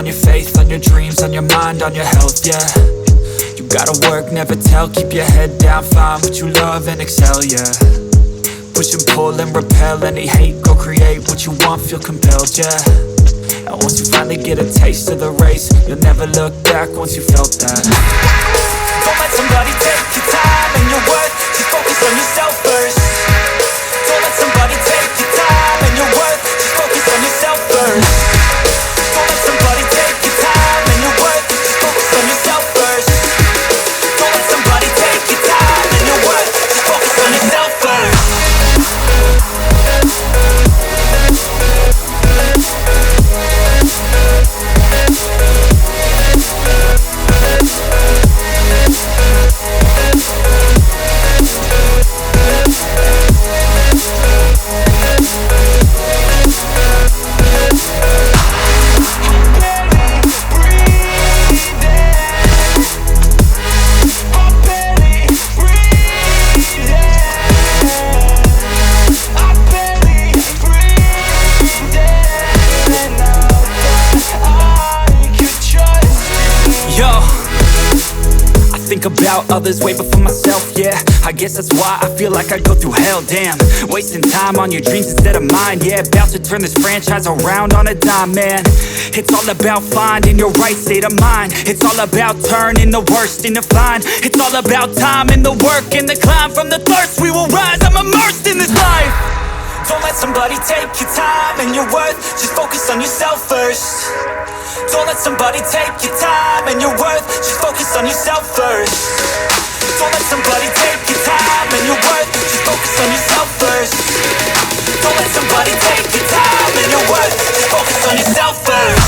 on your faith, on your dreams, on your mind, on your health, yeah. You gotta work, never tell, keep your head down, find what you love and excel, yeah. Push and pull and repel any hate, go create what you want, feel compelled, yeah. And once you finally get a taste of the race, you'll never look back once you felt that. Don't let somebody take your time and your worth, just focus on yourself first. Don't let somebody take your time and your worth, just focus on yourself first. Don't let somebody take your time and your worth, just focus on yourself first. Don't let somebody take your time and your worth, just focus on yourself first. About others way before myself, yeah. I guess that's why I feel like I go through hell, damn. Wasting time on your dreams instead of mine, yeah. About to turn this franchise around on a dime, man. It's all about finding your right state of mind. It's all about turning the worst into fine. It's all about time and the work and the climb. From the thirst we will rise, I'm immersed in this life. Don't let somebody take your time and your worth, just focus on yourself first. Don't let somebody take your time and your worth, just focus on yourself first. Don't let somebody take your time and your worth, just focus on yourself first. Don't let somebody take your time and your worth, just focus on yourself first.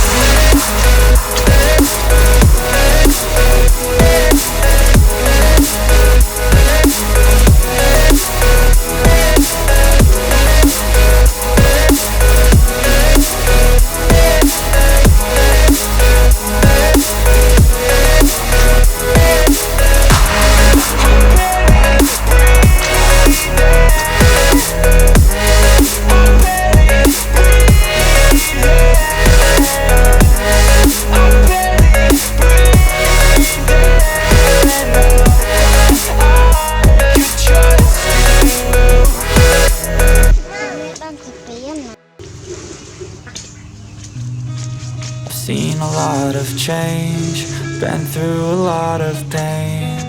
Seen a lot of change, been through a lot of pain.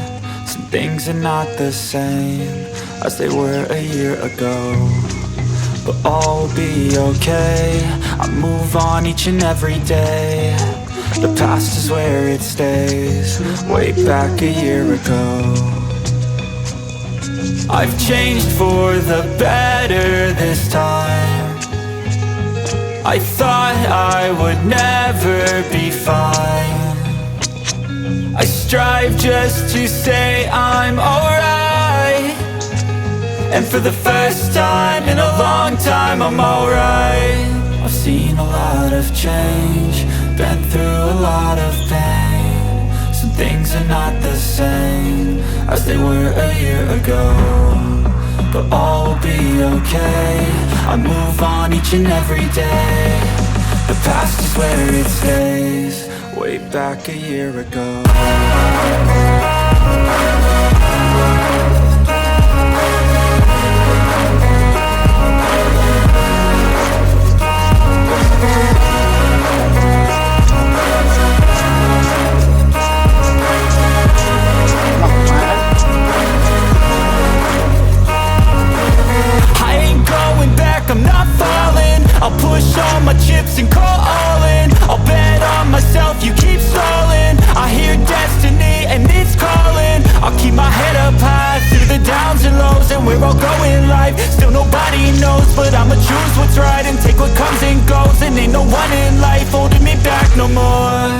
Some things are not the same as they were a year ago, but all will be okay. I move on each and every day. The past is where it stays, way back a year ago. I've changed for the better this time. I thought I would never be fine. I strive just to say I'm alright, and for the first time in a long time I'm alright. I've seen a lot of change, been through a lot of pain. Some things are not the same as they were a year ago, but all will be okay. I move on each and every day. The past is where it stays, way back a year ago. I'm not falling, I'll push all my chips and call all in. I'll bet on myself, you keep stalling. I hear destiny and it's calling. I'll keep my head up high through the downs and lows, and we're all going in life. Still nobody knows, but I'ma choose what's right and take what comes and goes. And ain't no one in life holding me back no more.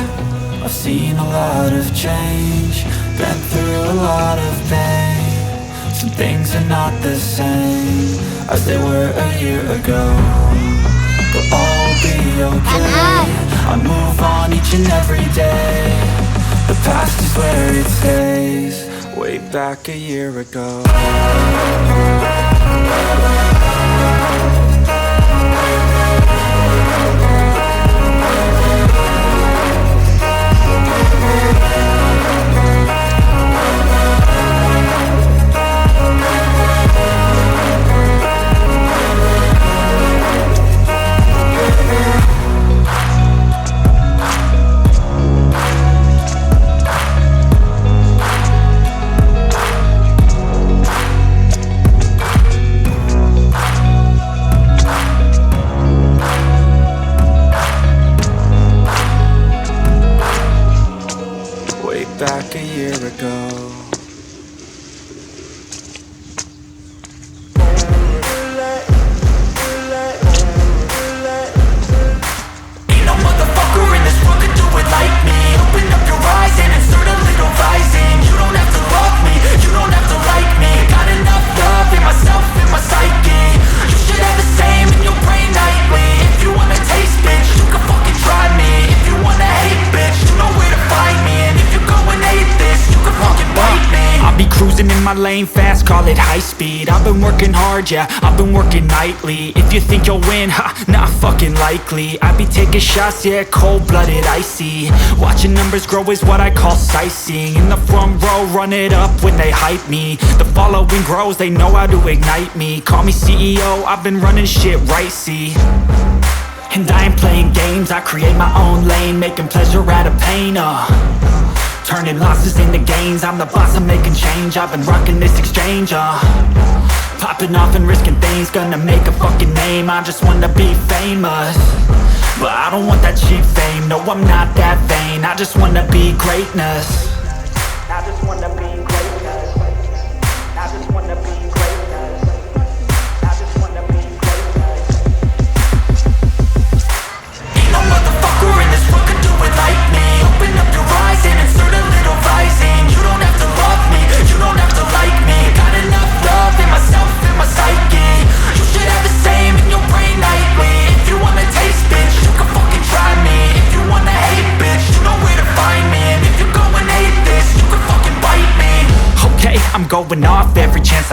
I've seen a lot of change, been through a lot of pain. Some things are not the same as they were a year ago, but all will be okay. I move on each and every day. The past is where it stays, way back a year ago. way back a year ago. Ain't no motherfucker in this world could do it like me. Open up your eyes and insert a little rising. You don't have to love me, you don't have to like me. Got enough love in myself, in my psyche. You should have the same in your brain nightly. If you wanna taste, bitch, you can fucking try me. If you wanna hate, bitch, you know where to find me. And if you go and hate this, you can fucking bite me. I'll be cruising in my lane fast, call it high speed. I've been working hard, yeah, I've been working nightly. If you think you'll win, ha, not fucking likely. I be taking shots, yeah, cold-blooded, icy. Watching numbers grow is what I call sightseeing. In the front row, run it up when they hype me. The following grows, they know how to ignite me. Call me CEO, I've been running shit right, see. And I ain't playing games, I create my own lane, making pleasure out of pain, turning losses into gains. I'm the boss, I'm making change. I've been rocking this exchange, popping off and risking things. Gonna make a fucking name, I just wanna be famous. But I don't want that cheap fame, no I'm not that vain. I just wanna be greatness. I just wanna be greatness. I just wanna be greatness. I just wanna be greatness. Ain't no motherfucker in this world could do it like me. Open up your eyes and insert a little rising. You don't have to love me, you don't have to like me. Got enough love in myself, in my psyche. You should have the same in your brain nightly. If you wanna taste, bitch, you can fucking try me. If you wanna hate, bitch, you know where to find me. And if you go and hate this, you can fucking bite me. Okay, I'm going off every chance I